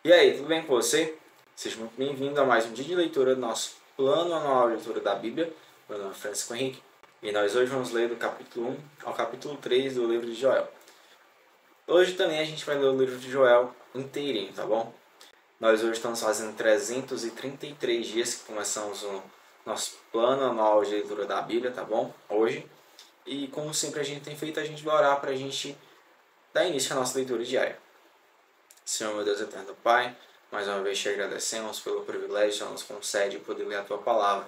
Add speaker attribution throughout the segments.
Speaker 1: E aí, tudo bem com você? Seja muito bem-vindo a mais um dia de leitura do nosso plano anual de leitura da Bíblia. Meu nome é Francisco Henrique e nós hoje vamos ler do capítulo 1 ao capítulo 3 do livro de Joel. Hoje também a gente vai ler o livro de Joel inteirinho, tá bom? Nós hoje estamos fazendo 333 dias que começamos o nosso plano anual de leitura da Bíblia, tá bom? Hoje. E como sempre a gente tem feito, a gente vai orar para a gente dar início à nossa leitura diária. Senhor, meu Deus eterno Pai, mais uma vez te agradecemos pelo privilégio que nos concede poder ler a Tua Palavra.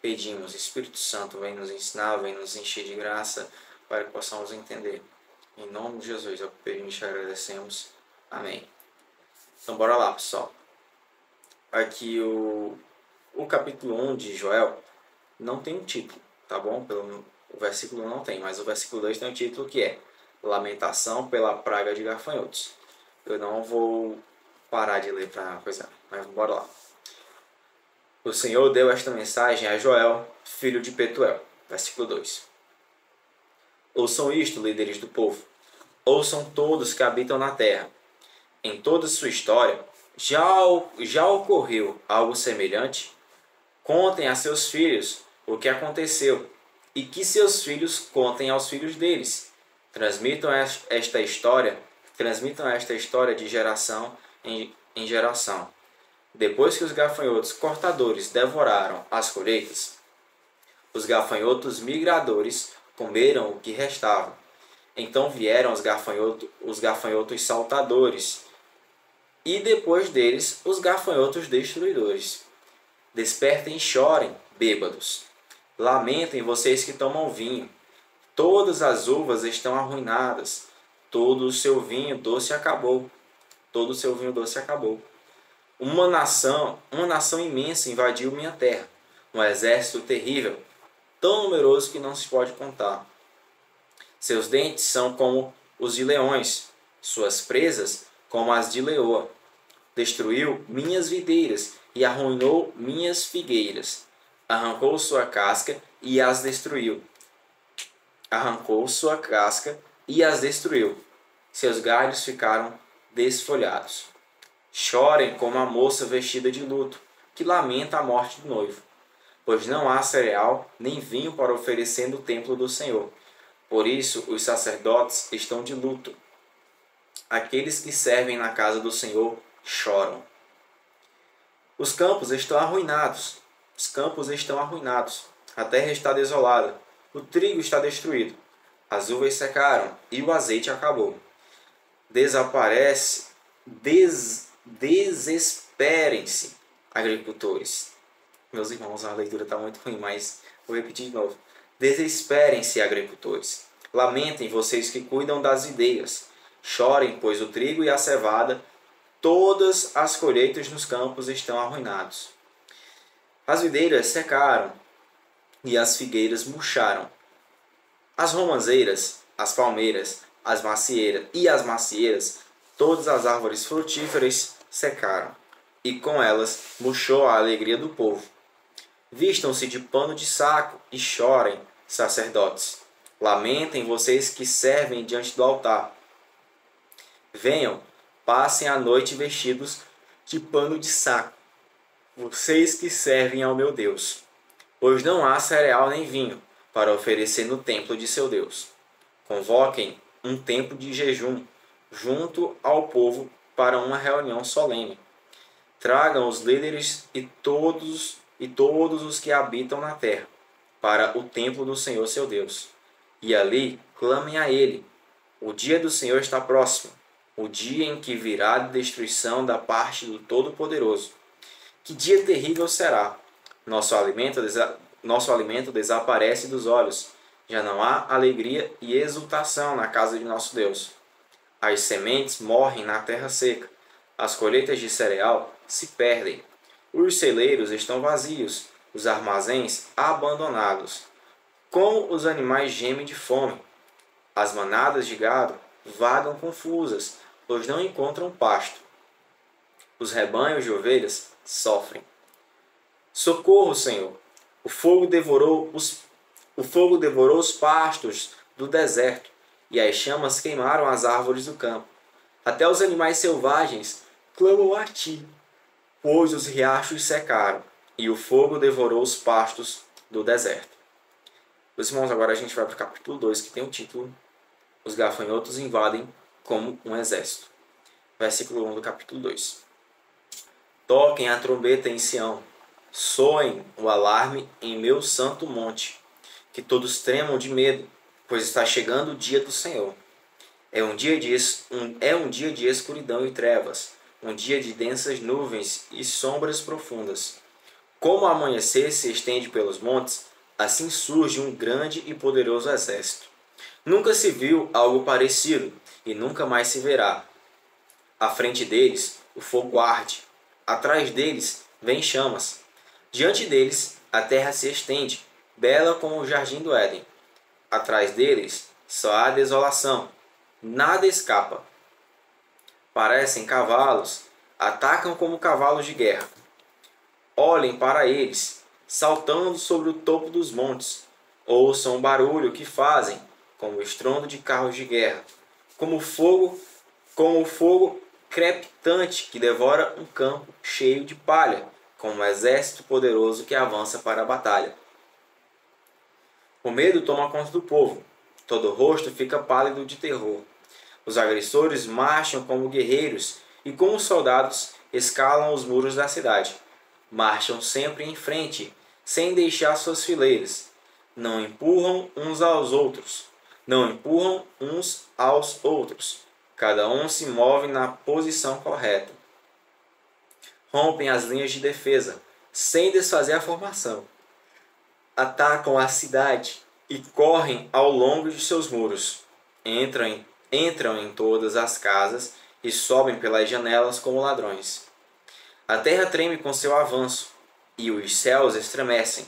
Speaker 1: Pedimos, Espírito Santo, vem nos ensinar, vem nos encher de graça, para que possamos entender. Em nome de Jesus, eu pedimos e te agradecemos. Amém. Então, bora lá, pessoal. Aqui o capítulo 1 de Joel não tem um título, tá bom? O versículo não tem, mas o versículo 2 tem um título que é Lamentação pela praga de gafanhotos. Eu não vou parar de ler para coisa, mas bora lá. O Senhor deu esta mensagem a Joel, filho de Petuel. Versículo 2. Ouçam isto, líderes do povo. Ouçam todos que habitam na terra. Em toda sua história, já ocorreu algo semelhante? Contem a seus filhos o que aconteceu, e que seus filhos contem aos filhos deles. Transmitam esta história de geração em geração. Depois que os gafanhotos cortadores devoraram as colheitas, os gafanhotos migradores comeram o que restava. Então vieram os gafanhotos saltadores, e depois deles os gafanhotos destruidores. Despertem e chorem, bêbados. Lamentem vocês que tomam vinho. Todas as uvas estão arruinadas. Todo o seu vinho doce acabou. Todo o seu vinho doce acabou. Uma nação imensa invadiu minha terra. Um exército terrível, tão numeroso que não se pode contar. Seus dentes são como os de leões, suas presas como as de leoa. Destruiu minhas videiras e arruinou minhas figueiras. Arrancou sua casca e as destruiu. Seus galhos ficaram desfolhados. Chorem como a moça vestida de luto, que lamenta a morte do noivo. Pois não há cereal nem vinho para oferecer no templo do Senhor. Por isso os sacerdotes estão de luto. Aqueles que servem na casa do Senhor choram. Os campos estão arruinados. A terra está desolada. O trigo está destruído. As uvas secaram e o azeite acabou. Desesperem-se, agricultores. Meus irmãos, a leitura está muito ruim, mas vou repetir de novo. Desesperem-se, agricultores. Lamentem vocês que cuidam das videiras. Chorem, pois o trigo e a cevada, todas as colheitas nos campos estão arruinados. As videiras secaram e as figueiras murcharam. As romãzeiras, as palmeiras, as macieiras, todas as árvores frutíferas secaram, e com elas murchou a alegria do povo. Vistam-se de pano de saco e chorem, sacerdotes. Lamentem vocês que servem diante do altar. Venham, passem a noite vestidos de pano de saco, vocês que servem ao meu Deus. Pois não há cereal nem vinho para oferecer no templo de seu Deus. Convoquem um tempo de jejum junto ao povo para uma reunião solene. Tragam os líderes e todos os que habitam na terra para o templo do Senhor seu Deus. E ali clamem a Ele. O dia do Senhor está próximo, o dia em que virá a destruição da parte do Todo-Poderoso. Que dia terrível será! Nosso alimento desaparece dos olhos. Já não há alegria e exultação na casa de nosso Deus. As sementes morrem na terra seca. As colheitas de cereal se perdem. Os celeiros estão vazios. Os armazéns abandonados. Como os animais gemem de fome. As manadas de gado vagam confusas, pois não encontram pasto. Os rebanhos de ovelhas sofrem. Socorro, Senhor! O fogo devorou os pastos do deserto, e as chamas queimaram as árvores do campo. Até os animais selvagens clamam a ti, pois os riachos secaram e o fogo devorou os pastos do deserto. Meus irmãos, agora a gente vai para o capítulo 2, que tem o título Os gafanhotos invadem como um exército. Versículo 1 do capítulo 2. Toquem a trombeta em Sião, soem o alarme em meu santo monte, que todos tremam de medo, pois está chegando o dia do Senhor. É um dia de escuridão e trevas, um dia de densas nuvens e sombras profundas. Como o amanhecer se estende pelos montes, assim surge um grande e poderoso exército. Nunca se viu algo parecido, e nunca mais se verá. À frente deles, o fogo arde. Atrás deles, vêm chamas. Diante deles, a terra se estende, bela como o jardim do Éden. Atrás deles, só há desolação. Nada escapa. Parecem cavalos, atacam como cavalos de guerra. Olhem para eles, saltando sobre o topo dos montes. Ouçam o barulho que fazem, como o estrondo de carros de guerra, como o fogo crepitante que devora um campo cheio de palha, como um exército poderoso que avança para a batalha. O medo toma conta do povo, todo o rosto fica pálido de terror. Os agressores marcham como guerreiros e, como soldados, escalam os muros da cidade. Marcham sempre em frente, sem deixar suas fileiras. Não empurram uns aos outros. Cada um se move na posição correta. Rompem as linhas de defesa, sem desfazer a formação. Atacam a cidade e correm ao longo de seus muros. Entram em todas as casas e sobem pelas janelas como ladrões. A terra treme com seu avanço, e os céus estremecem.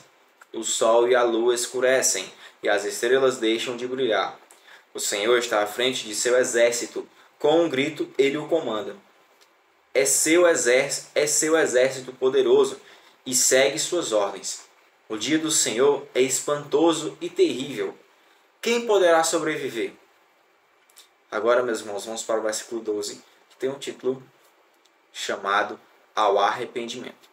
Speaker 1: O sol e a lua escurecem, e as estrelas deixam de brilhar. O Senhor está à frente de seu exército. Com um grito, ele o comanda. É seu exército poderoso e segue suas ordens. O dia do Senhor é espantoso e terrível. Quem poderá sobreviver? Agora, meus irmãos, vamos para o versículo 12, que tem um título chamado Ao Arrependimento.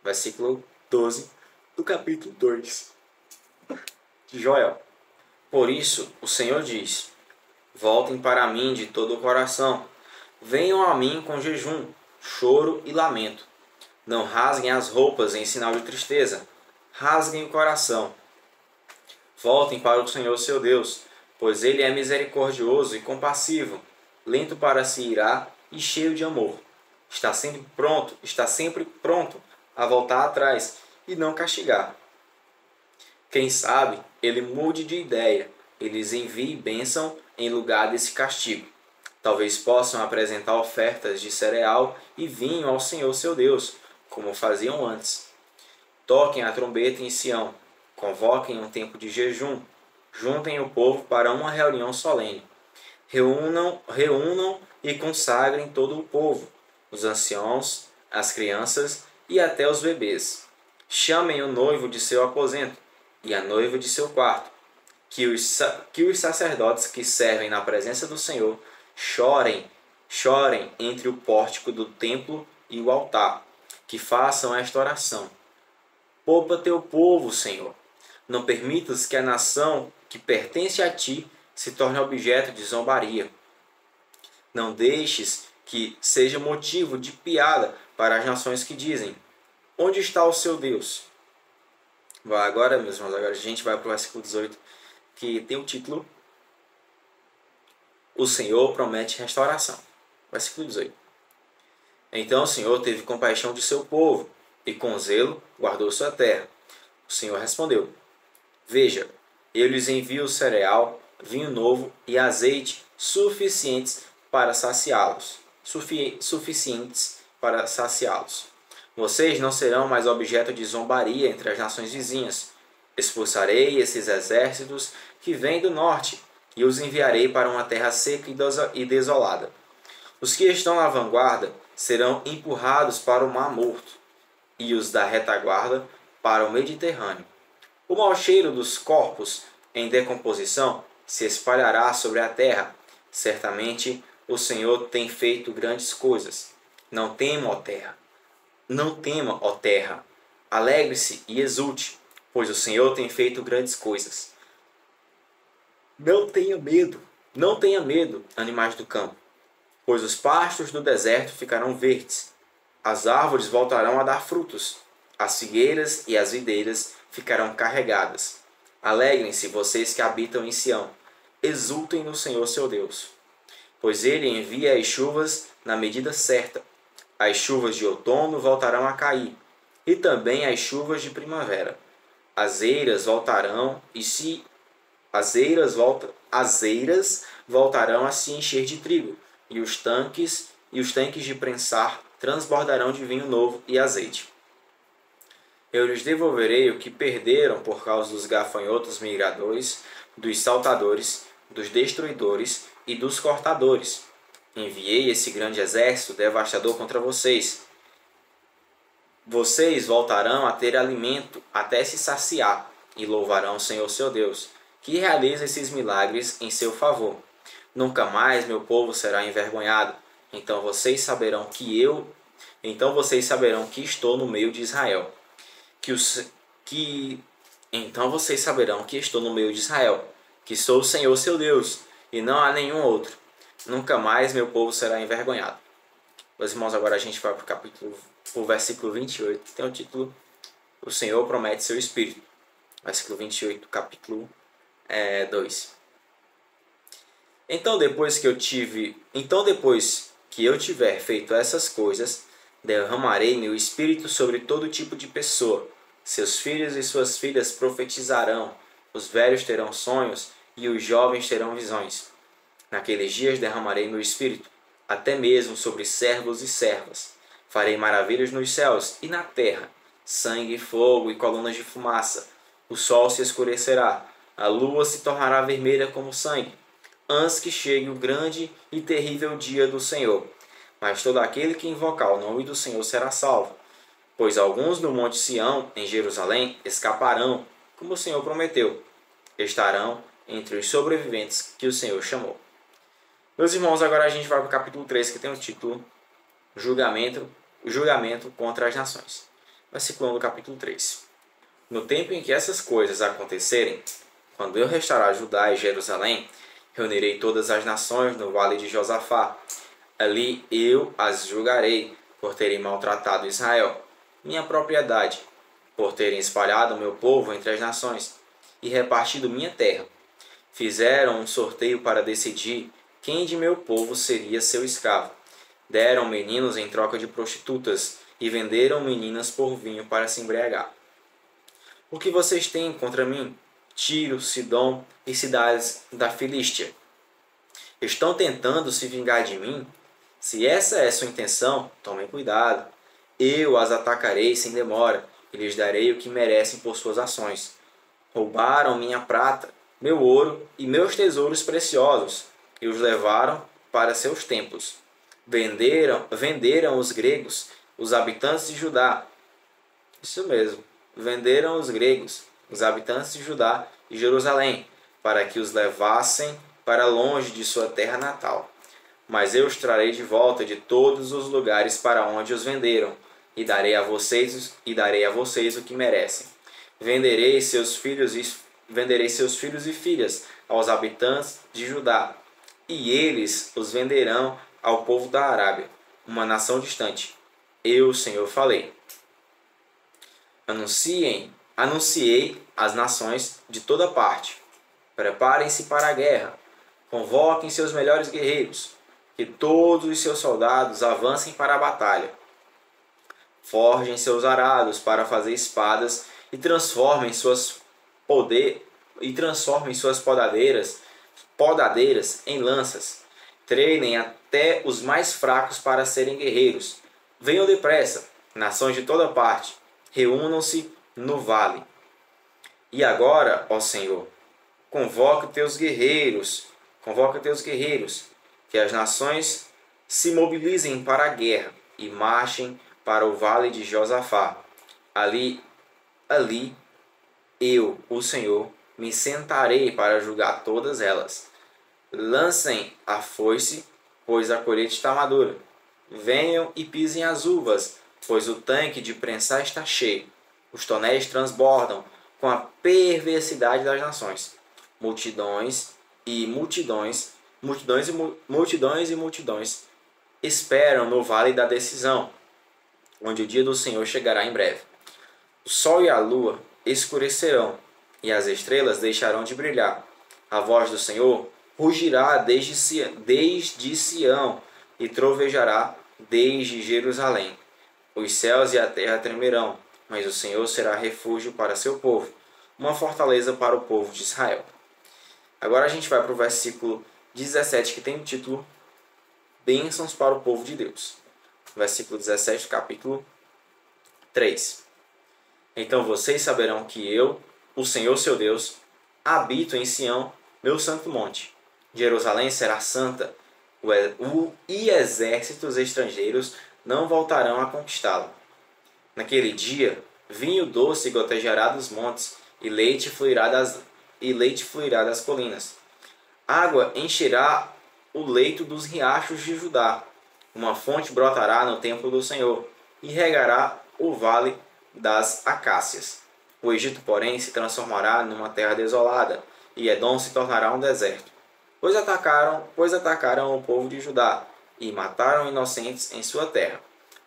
Speaker 1: Versículo 12 do capítulo 2 de Joel. Por isso, o Senhor diz: voltem para mim de todo o coração. Venham a mim com jejum, choro e lamento. Não rasguem as roupas em sinal de tristeza. Rasguem o coração. Voltem para o Senhor seu Deus, pois ele é misericordioso e compassivo, lento para se irar e cheio de amor. Está sempre pronto a voltar atrás e não castigar. Quem sabe ele mude de ideia, eles enviem bênção em lugar desse castigo. Talvez possam apresentar ofertas de cereal e vinho ao Senhor seu Deus, como faziam antes. Toquem a trombeta em Sião, convoquem um tempo de jejum, juntem o povo para uma reunião solene. Reúnam e consagrem todo o povo, os anciãos, as crianças e até os bebês. Chamem o noivo de seu aposento e a noiva de seu quarto. Que os sacerdotes que servem na presença do Senhor chorem entre o pórtico do templo e o altar. Que façam esta oração: poupa teu povo, Senhor. Não permitas que a nação que pertence a ti se torne objeto de zombaria. Não deixes que seja motivo de piada para as nações que dizem: onde está o seu Deus? Agora, meus irmãos, agora a gente vai para o versículo 18, que tem o título O Senhor promete restauração. Versículo 18. Então o Senhor teve compaixão de seu povo e com zelo guardou sua terra. O Senhor respondeu: veja, eu lhes envio cereal, vinho novo e azeite suficientes para saciá-los. Vocês não serão mais objeto de zombaria entre as nações vizinhas. Expulsarei esses exércitos que vêm do norte e os enviarei para uma terra seca e desolada. Os que estão na vanguarda serão empurrados para o Mar Morto e os da retaguarda para o Mediterrâneo. O mau cheiro dos corpos em decomposição se espalhará sobre a terra. Certamente o Senhor tem feito grandes coisas. Não tema, ó terra. Não tema, ó terra. Alegre-se e exulte, pois o Senhor tem feito grandes coisas. Não tenha medo. Não tenha medo, animais do campo, pois os pastos do deserto ficarão verdes. As árvores voltarão a dar frutos. As figueiras e as videiras ficarão carregadas. Alegrem-se vocês que habitam em Sião. Exultem no Senhor seu Deus. Pois ele envia as chuvas na medida certa. As chuvas de outono voltarão a cair, e também as chuvas de primavera. As eiras voltarão voltarão a se encher de trigo, e os tanques de prensar transbordarão de vinho novo e azeite. Eu lhes devolverei o que perderam por causa dos gafanhotos migradores, dos saltadores, dos destruidores e dos cortadores. Enviei esse grande exército devastador contra vocês. Vocês voltarão a ter alimento até se saciar e louvarão o Senhor seu Deus, que realiza esses milagres em seu favor. Nunca mais meu povo será envergonhado. Então vocês saberão que estou no meio de Israel. Então vocês saberão que estou no meio de Israel, que sou o Senhor seu Deus, e não há nenhum outro. Nunca mais meu povo será envergonhado. Meus irmãos, agora a gente vai para o versículo 28, que tem o título O Senhor promete seu Espírito. Versículo 28, capítulo 2. Então depois que eu tiver feito essas coisas, derramarei meu Espírito sobre todo tipo de pessoa. Seus filhos e suas filhas profetizarão, os velhos terão sonhos e os jovens terão visões. Naqueles dias derramarei meu Espírito, até mesmo sobre servos e servas. Farei maravilhas nos céus e na terra, sangue, fogo e colunas de fumaça. O sol se escurecerá, a lua se tornará vermelha como sangue, antes que chegue o grande e terrível dia do Senhor. Mas todo aquele que invocar o nome do Senhor será salvo. Pois alguns no monte Sião, em Jerusalém, escaparão, como o Senhor prometeu. Estarão entre os sobreviventes que o Senhor chamou. Meus irmãos, agora a gente vai para o capítulo 3, que tem o título Julgamento contra as Nações. Versículo 1 do capítulo 3. No tempo em que essas coisas acontecerem, quando eu restaurar Judá e Jerusalém, reunirei todas as nações no vale de Josafá. Ali eu as julgarei por terem maltratado Israel, minha propriedade, por terem espalhado meu povo entre as nações e repartido minha terra. Fizeram um sorteio para decidir quem de meu povo seria seu escravo. Deram meninos em troca de prostitutas e venderam meninas por vinho para se embriagar. O que vocês têm contra mim? Tiro, Sidom e cidades da Filístia. Estão tentando se vingar de mim? Se essa é sua intenção, tomem cuidado. Eu as atacarei sem demora e lhes darei o que merecem por suas ações. Roubaram minha prata, meu ouro e meus tesouros preciosos e os levaram para seus templos. Venderam os gregos, os habitantes de Judá. Isso mesmo, venderam os gregos, os habitantes de Judá e Jerusalém, para que os levassem para longe de sua terra natal. Mas eu os trarei de volta de todos os lugares para onde os venderam, e darei a vocês o que merecem. Venderei seus filhos e filhas aos habitantes de Judá, e eles os venderão ao povo da Arábia, uma nação distante. Eu, o Senhor, falei. Anunciei às nações de toda parte. Preparem-se para a guerra. Convoquem seus melhores guerreiros. Que todos os seus soldados avancem para a batalha. Forjem seus arados para fazer espadas e transformem suas podadeiras em lanças. Treinem até os mais fracos para serem guerreiros. Venham depressa, nações de toda parte. Reúnam-se no vale. E agora, ó Senhor, convoca teus guerreiros, que as nações se mobilizem para a guerra e marchem para o vale de Josafá. Ali eu, o Senhor, me sentarei para julgar todas elas. Lancem a foice, pois a colheita está madura. venham e pisem as uvas, pois o tanque de prensar está cheio. Os tonéis transbordam com a perversidade das nações. Multidões e multidões, multidões esperam no vale da decisão, onde o dia do Senhor chegará em breve. O sol e a lua escurecerão, e as estrelas deixarão de brilhar. A voz do Senhor rugirá desde Sião e trovejará desde Jerusalém. Os céus e a terra tremerão, mas o Senhor será refúgio para seu povo, uma fortaleza para o povo de Israel. Agora a gente vai para o versículo 17, que tem o título Bênçãos para o povo de Deus. Versículo 17 do capítulo 3. Então vocês saberão que eu, o Senhor seu Deus, habito em Sião, meu santo monte. Jerusalém será santa, e exércitos estrangeiros não voltarão a conquistá-la. Naquele dia, vinho doce gotejará dos montes, e leite fluirá das colinas. Água encherá o leito dos riachos de Judá. Uma fonte brotará no templo do Senhor, e regará o vale das acácias. O Egito, porém, se transformará numa terra desolada, e Edom se tornará um deserto. Pois atacaram o povo de Judá, e mataram inocentes em sua terra.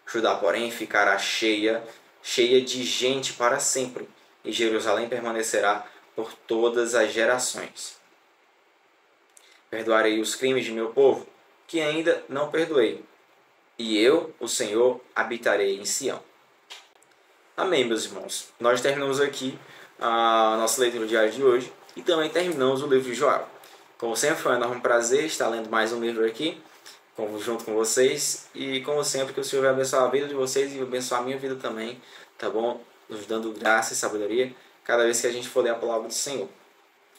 Speaker 1: Judá, porém, ficará cheia de gente para sempre, e Jerusalém permanecerá por todas as gerações. Perdoarei os crimes de meu povo, que ainda não perdoei, e eu, o Senhor, habitarei em Sião. Amém, meus irmãos. Nós terminamos aqui a nossa leitura diária de hoje e também terminamos o livro de Joel. Como sempre, foi um enorme prazer estar lendo mais um livro aqui, junto com vocês. E como sempre, que o Senhor vai abençoar a vida de vocês e abençoar a minha vida também, tá bom? Nos dando graça e sabedoria cada vez que a gente for ler a palavra do Senhor,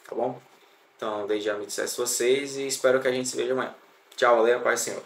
Speaker 1: tá bom? Então, desde já me despeço vocês e espero que a gente se veja amanhã. Tchau, valeu, paz do Senhor.